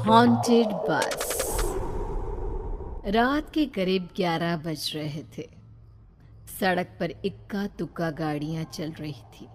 Haunted बस। रात के करीब 11 बज रहे थे। सड़क पर इक्का दुक्का गाड़ियां चल रही थी।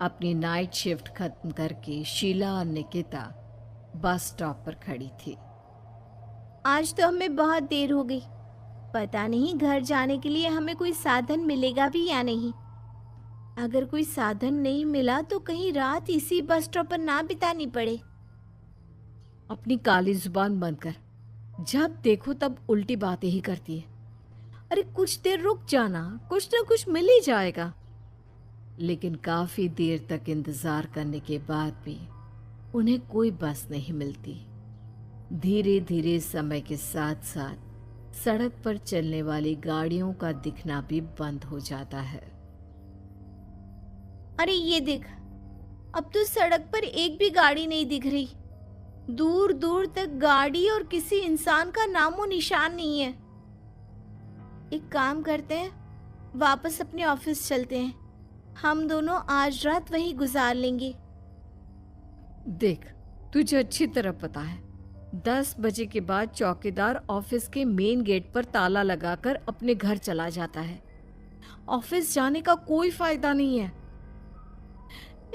अपनी नाइट शिफ्ट खत्म करके शीला और निकिता बस स्टॉप पर खड़ी थी। आज तो हमें बहुत देर हो गई। पता नहीं घर जाने के लिए हमें कोई साधन मिलेगा भी या नहीं। अगर कोई साधन नहीं मिला तो कहीं रात इसी बस स्टॉप पर ना बितानी पड़े। अपनी काली जुबान बंद कर। जब देखो तब उल्टी बातें ही करती है। अरे कुछ देर रुक जाना, कुछ ना कुछ मिल ही जाएगा। लेकिन काफी देर तक इंतजार करने के बाद भी उन्हें कोई बस नहीं मिलती। धीरे धीरे समय के साथ साथ सड़क पर चलने वाली गाड़ियों का दिखना भी बंद हो जाता है। अरे ये देख, अब तो सड़क पर एक भी गाड़ी नहीं दिख रही। दूर दूर तक गाड़ी और किसी इंसान का नामो निशान नहीं है। एक काम करते हैं, वापस अपने ऑफिस चलते हैं। हम दोनों आज रात वहीं गुजार लेंगे। देख, तुझे अच्छी तरह पता है 10 बजे के बाद चौकीदार ऑफिस के मेन गेट पर ताला लगाकर अपने घर चला जाता है। ऑफिस जाने का कोई फायदा नहीं है।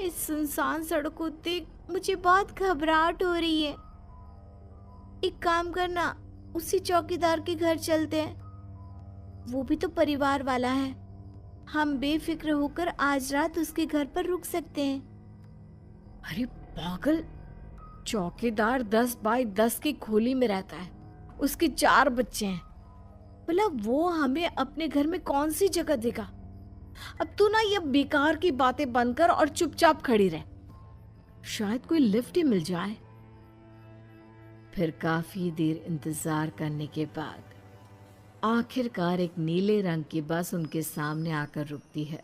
इस सुनसान सड़क को देख मुझे बहुत घबराहट हो रही है। एक काम करना, उसी चौकीदार के घर चलते हैं। वो भी तो परिवार वाला है। हम बेफिक्र होकर आज रात उसके घर पर रुक सकते हैं। अरे पागल, चौकीदार 10 बाई 10 की खोली में रहता है। उसके 4 बच्चे हैं। भला वो हमें अपने घर में कौन सी जगह देगा। अब तू ना ये बेकार की बातें बंद कर और चुपचाप खड़ी रह। शायद कोई लिफ्ट ही मिल जाए। फिर काफी देर इंतजार करने के बाद आखिरकार एक नीले रंग की बस उनके सामने आकर रुकती है।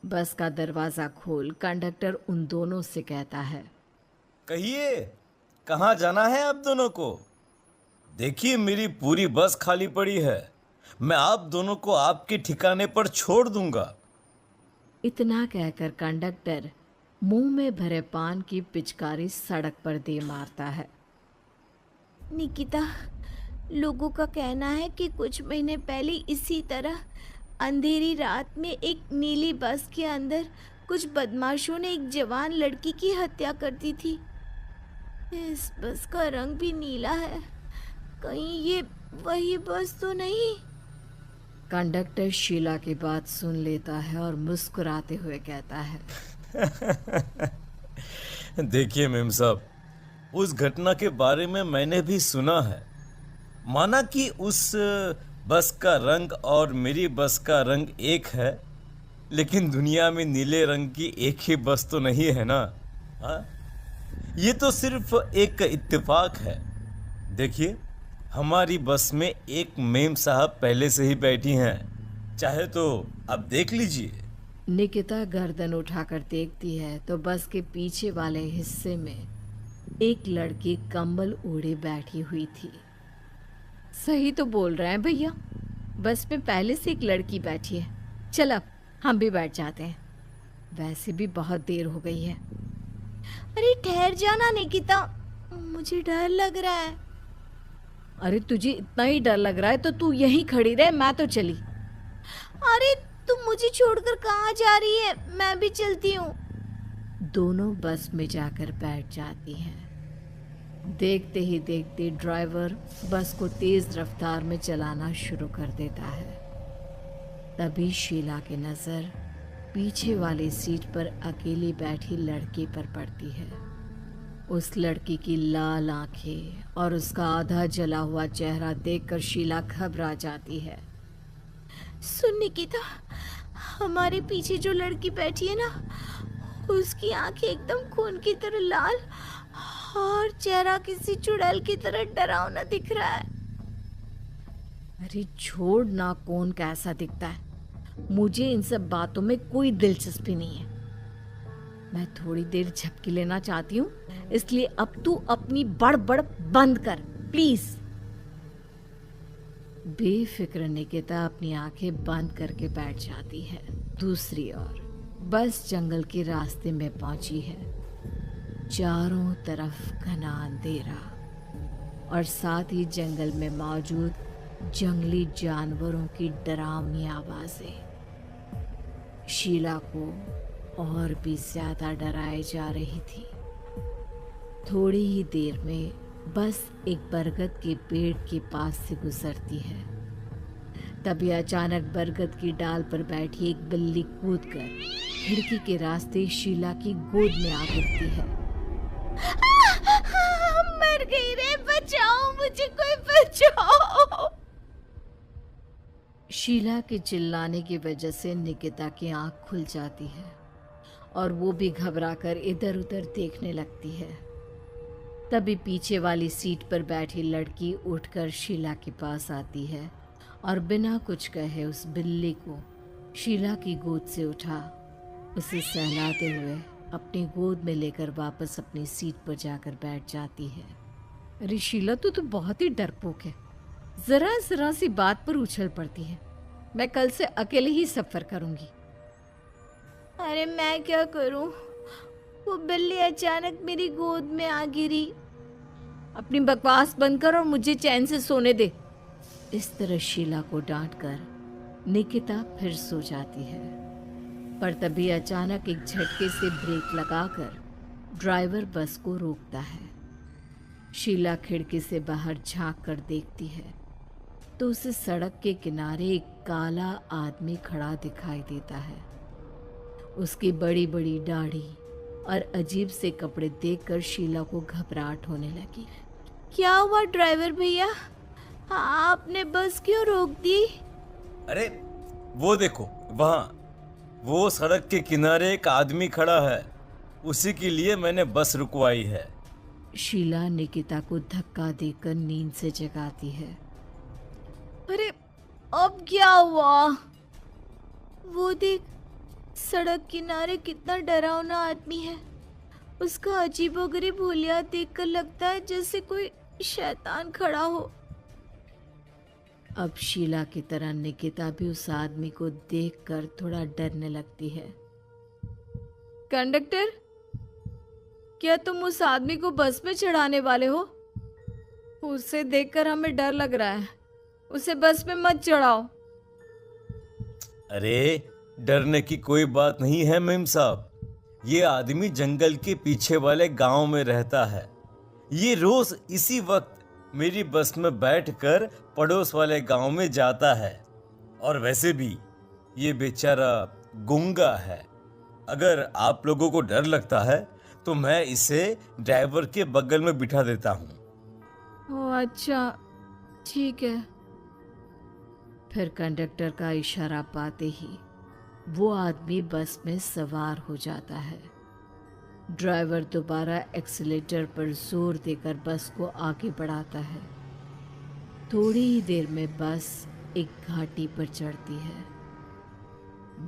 बस का दरवाजा खोल कंडक्टर उन दोनों से कहता है, कहिए कहाँ जाना है आप दोनों को? देखिए मेरी पूरी बस खाली पड़ी है। मैं आप दोनों को आपके ठिकाने पर छोड़ दूंगा। इतना कहकर कंडक्टर मुंह में भरे पान की पिचकारी सड़क पर दे मारता है। निकिता, लोगों का कहना है कि कुछ महीने पहले इसी तरह अंधेरी रात में एक नीली बस के अंदर कुछ बदमाशों ने एक जवान लड़की की हत्या कर दी थी। इस बस का रंग भी नीला है। कहीं ये वही बस तो नहीं? कंडक्टर शीला की बात सुन लेता है और मुस्कुराते हुए कहता है, देखिए मेम साहब, उस घटना के बारे में मैंने भी सुना है। माना कि उस बस का रंग और मेरी बस का रंग एक है, लेकिन दुनिया में नीले रंग की एक ही बस तो नहीं है ना। हाँ, ये तो सिर्फ एक इत्तेफाक है। देखिए, हमारी बस में एक मेम साहब पहले से ही बैठी हैं। चाहे तो अब देख लीजिए। निकिता गर्दन उठाकर देखती है तो बस के पीछे वाले हिस्से में एक लड़की कंबल ओढ़े बैठी हुई थी। सही तो बोल रहे हैं भैया, बस में पहले से एक लड़की बैठी है। चल अब हम भी बैठ जाते हैं, वैसे भी बहुत देर हो गई है। अरे ठहर जाना निकिता, मुझे डर लग रहा है। अरे तुझे इतना ही डर लग रहा है तो तू यहीं खड़ी रहे, मैं तो चली। अरे तुम मुझे छोड़कर कहाँ जा रही है? मैं भी चलती हूँ। दोनों बस में जाकर बैठ जाती हैं। देखते ही देखते ड्राइवर बस को तेज रफ्तार में चलाना शुरू कर देता है। तभी शीला की नज़र पीछे वाली सीट पर अकेली बैठी लड़की पर पड़ती है। उस लड़की की लाल आंखें और उसका आधा जला हुआ चेहरा देखकर शीला घबरा जाती है। सुन निकिता, हमारे पीछे जो लड़की बैठी है ना, उसकी आंखें एकदम खून की तरह लाल और चेहरा किसी चुड़ैल की तरह डरावना दिख रहा है। अरे छोड़ ना, कौन कैसा दिखता है, मुझे इन सब बातों में कोई दिलचस्पी नहीं है। मैं थोड़ी देर झपकी लेना चाहती हूँ, इसलिए अब तू अपनी बड़बड़ बंद कर प्लीज। बेफिक्र निकिता अपनी आंखें बंद करके बैठ जाती है। दूसरी ओर बस जंगल के रास्ते में पहुंची है। चारों तरफ घना अंधेरा और साथ ही जंगल में मौजूद जंगली जानवरों की डरावनी आवाजें शीला को और भी ज्यादा डराए जा रही थी। थोड़ी ही देर में बस एक बरगद के पेड़ के पास से गुजरती है। तभी अचानक बरगद की डाल पर बैठी एक बिल्ली कूदकर खिड़की के रास्ते शीला की गोद में आ गिरती है। मर गई रे, बचाओ मुझे, कोई बचाओ। शीला के चिल्लाने की वजह से निकिता की आंख खुल जाती है और वो भी घबराकर इधर उधर देखने लगती है। तभी पीछे वाली सीट पर बैठी लड़की उठकर शीला के पास आती है और बिना कुछ कहे उस बिल्ली को शीला की गोद से उठा उसे सहलाते हुए अपनी गोद में लेकर वापस अपनी सीट पर जाकर बैठ जाती है। अरे शीला, तू तो बहुत ही डरपोक है। जरा जरा सी बात पर उछल पड़ती है। मैं कल से अकेले ही सफर करूंगी। अरे मैं क्या करूं? वो बिल्ली अचानक मेरी गोद में आ गिरी। अपनी बकवास बंद कर और मुझे चैन से सोने दे। इस तरह शीला को डांटकर निकिता फिर सो जाती है। पर तभी अचानक एक झटके से ब्रेक लगाकर ड्राइवर बस को रोकता है। शीला खिड़की से बाहर झांक कर देखती है तो उसे सड़क के किनारे एक काला आदमी खड़ा दिखाई देता है। उसकी बड़ी बड़ी दाढ़ी और अजीब से कपड़े देखकर शीला को घबराहट होने लगी। क्या हुआ ड्राइवर भैया? हाँ, आपने बस क्यों रोक दी? अरे वो देखो, वहां वो सड़क के किनारे एक आदमी खड़ा है, उसी के लिए मैंने बस रुकवाई है। शीला निकिता को धक्का देकर नींद से जगाती है। अरे अब क्या हुआ? वो देख, सड़क किनारे कितना डरावना आदमी है। उसका अजीबोगरीब हुलिया देखकर लगता है जैसे कोई शैतान खड़ा हो। अब शीला की तरह निकिता भी उस आदमी को देखकर थोड़ा डरने लगती है। कंडक्टर, क्या तुम उस आदमी को बस में चढ़ाने वाले हो? उसे देखकर हमें डर लग रहा है। उसे बस में मत चढ़ाओ। अरे डरने की कोई बात नहीं है मेम साहब। ये आदमी जंगल के पीछे वाले गांव में रहता है। ये रोज इसी वक्त मेरी बस में बैठकर पड़ोस वाले गांव में जाता है। और वैसे भी ये बेचारा गूंगा है। अगर आप लोगों को डर लगता है तो मैं इसे ड्राइवर के बगल में बिठा देता हूँ। ओह अच्छा, ठीक है। फिर कंडक्टर का इशारा पाते ही वो आदमी बस में सवार हो जाता है। ड्राइवर दोबारा एक्सीलेटर पर जोर देकर बस को आगे बढ़ाता है। थोड़ी ही देर में बस एक घाटी पर चढ़ती है।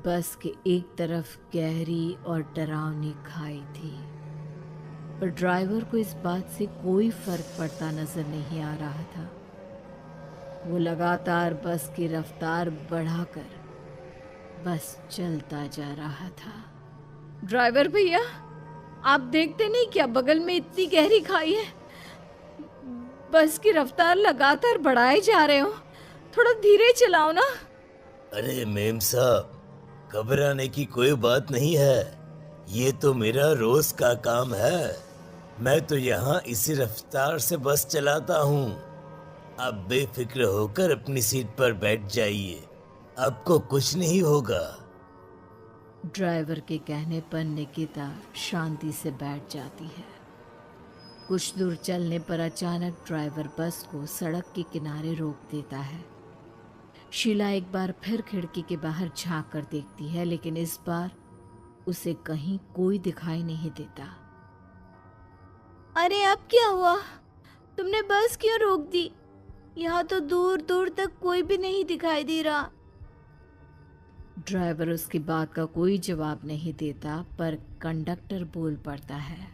बस के एक तरफ गहरी और डरावनी खाई थी, पर ड्राइवर को इस बात से कोई फर्क पड़ता नजर नहीं आ रहा था। वो लगातार बस की रफ्तार बढ़ाकर बस चलता जा रहा था। ड्राइवर भैया, आप देखते नहीं क्या बगल में इतनी गहरी खाई है? बस की रफ्तार लगातार बढ़ाए जा रहे हो। थोड़ा धीरे चलाओ ना। अरे मेम साहब, घबराने की कोई बात नहीं है। ये तो मेरा रोज का काम है। मैं तो यहाँ इसी रफ्तार से बस चलाता हूँ। आप बेफिक्र होकर अपनी सीट पर बैठ जाइए, आपको कुछ नहीं होगा। ड्राइवर के कहने पर निकिता शांति से बैठ जाती है। कुछ दूर चलने पर अचानक ड्राइवर बस को सड़क के किनारे रोक देता है। शीला एक बार फिर खिड़की के बाहर झांक कर देखती है, लेकिन इस बार उसे कहीं कोई दिखाई नहीं देता। अरे अब क्या हुआ? तुमने बस क्यों रोक दी? यहाँ तो दूर दूर तक कोई भी नहीं दिखाई दे रहा। ड्राइवर उसकी बात का कोई जवाब नहीं देता, पर कंडक्टर बोल पड़ता है।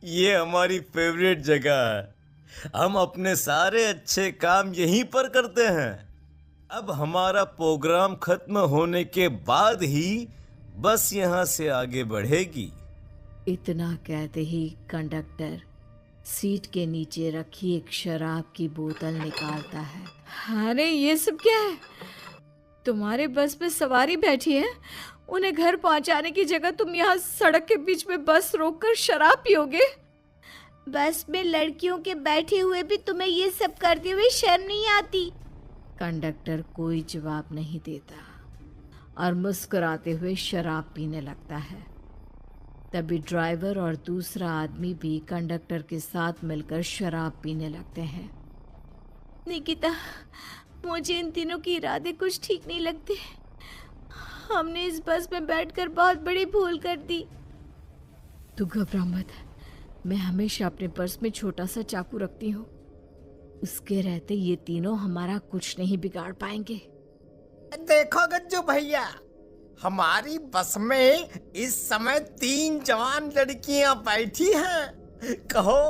ये हमारी फेवरेट जगह है। हम अपने सारे अच्छे काम यहीं पर करते हैं। अब हमारा प्रोग्राम खत्म होने के बाद ही बस यहाँ से आगे बढ़ेगी। इतना कहते ही कंडक्टर सीट के नीचे रखी एक शराब की बोतल निकालता है। अरे ये सब क्या है? तुम्हारे बस में सवारी बैठी है, उन्हें घर पहुंचाने की जगह तुम यहाँ सड़क के बीच में बस रोककर शराब पियोगे? बस में लड़कियों के बैठे हुए भी तुम्हें ये सब करते हुए शर्म नहीं आती? कंडक्टर कोई जवाब नहीं देता और मुस्कुराते हुए शराब पीने लगता है। तभी ड्राइवर और दूसरा आदमी भी कंडक्टर के साथ मिलकर शराब पीने लगते हैं। निकिता, मुझे इन तीनों के इरादे कुछ ठीक नहीं लगते। हमने इस बस में बैठकर बहुत बड़ी भूल कर दी। तू घबरा मत, मैं हमेशा अपने पर्स में छोटा सा चाकू रखती हूँ। उसके रहते ये तीनों हमारा कुछ नहीं बिगाड़ पाएंगे। देखो गज्जू भैया, हमारी बस में इस समय 3 जवान लड़कियां बैठी हैं। कहो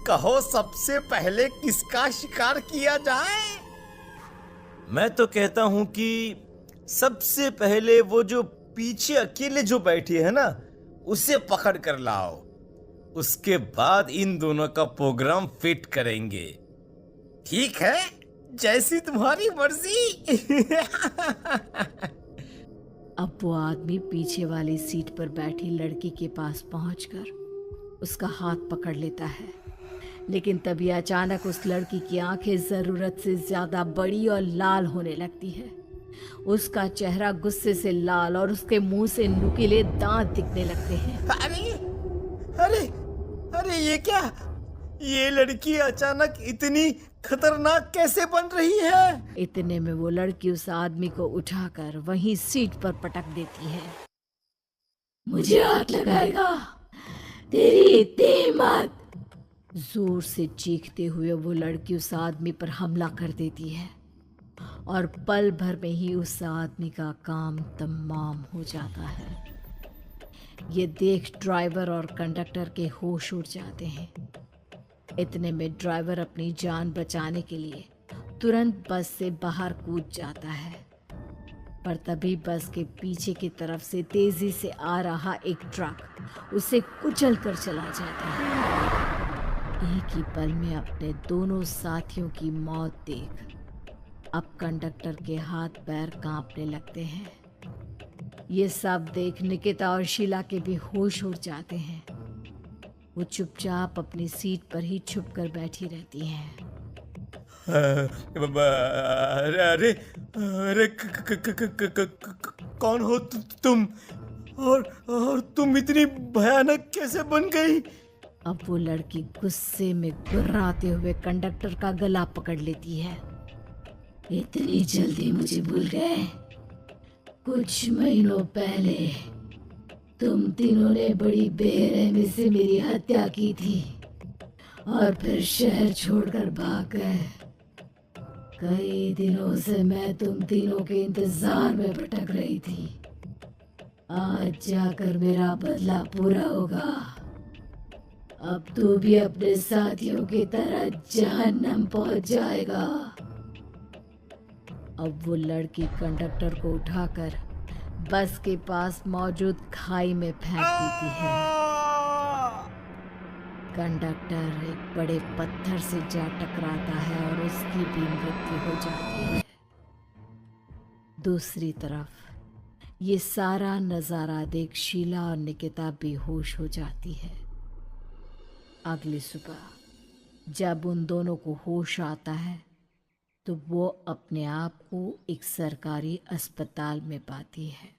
कहो सबसे पहले किसका शिकार किया जाए? मैं तो कहता हूँ कि सबसे पहले वो जो पीछे अकेले जो बैठी है ना, उसे पकड़ कर लाओ। उसके बाद इन दोनों का प्रोग्राम फिट करेंगे। ठीक है, जैसी तुम्हारी मर्जी। अब वो आदमी पीछे वाली सीट पर बैठी लड़की के पास पहुंचकर उसका हाथ पकड़ लेता है, लेकिन तभी अचानक उस लड़की की आंखें जरूरत से ज्यादा बड़ी और लाल होने लगती है। उसका चेहरा गुस्से से लाल और उसके मुंह से नुकीले दांत दिखने लगते हैं। अरे अरे अरे, ये क्या? ये लड़की अचानक इतनी खतरनाक कैसे बन रही है? इतने में वो लड़की उस आदमी को उठाकर वहीं सीट पर पटक देती है। मुझे हाथ लगाएगा, तेरी इतनी हिम्मत! जोर से चीखते हुए वो लड़की उस आदमी पर हमला कर देती है और पल भर में ही उस आदमी का काम तमाम हो जाता है। ये देख ड्राइवर और कंडक्टर के होश उड़ जाते हैं। इतने में ड्राइवर अपनी जान बचाने के लिए तुरंत बस से बाहर कूद जाता है, पर तभी बस के पीछे की तरफ से तेजी से आ रहा एक ट्रक उसे कुचल कर चला जाता है। एक ही पल में अपने दोनों साथियों की मौत देख अब कंडक्टर के हाथ पैर कांपने लगते हैं। ये सब देख निकिता और शीला के भी होश उड़ जाते हैं। वो चुपचाप अपनी सीट पर ही छुप कर बैठी रहती हैं। अरे अरे अरे कौन हो तुम? और तुम इतनी भयानक कैसे बन गई? अब वो लड़की गुस्से में गुर्राते हुए कंडक्टर का गला पकड़ लेती है। इतनी जल्दी मुझे भूल गए? कुछ महीनों पहले तुम तीनों ने बड़ी बेरहमी से मेरी हत्या की थी और फिर शहर छोड़कर भाग गए। कई दिनों से मैं तुम तीनों के इंतजार में भटक रही थी। आज जाकर मेरा बदला पूरा होगा। अब तू भी अपने साथियों की तरह जहन्नम पहुंच जाएगा। अब वो लड़की कंडक्टर को उठाकर बस के पास मौजूद खाई में फेंक देती है। कंडक्टर एक बड़े पत्थर से जा टकराता है और उसकी भी मृत्यु हो जाती है। दूसरी तरफ ये सारा नज़ारा देख शीला और निकिता बेहोश हो जाती है। अगली सुबह जब उन दोनों को होश आता है तो वो अपने आप को एक सरकारी अस्पताल में पाती है।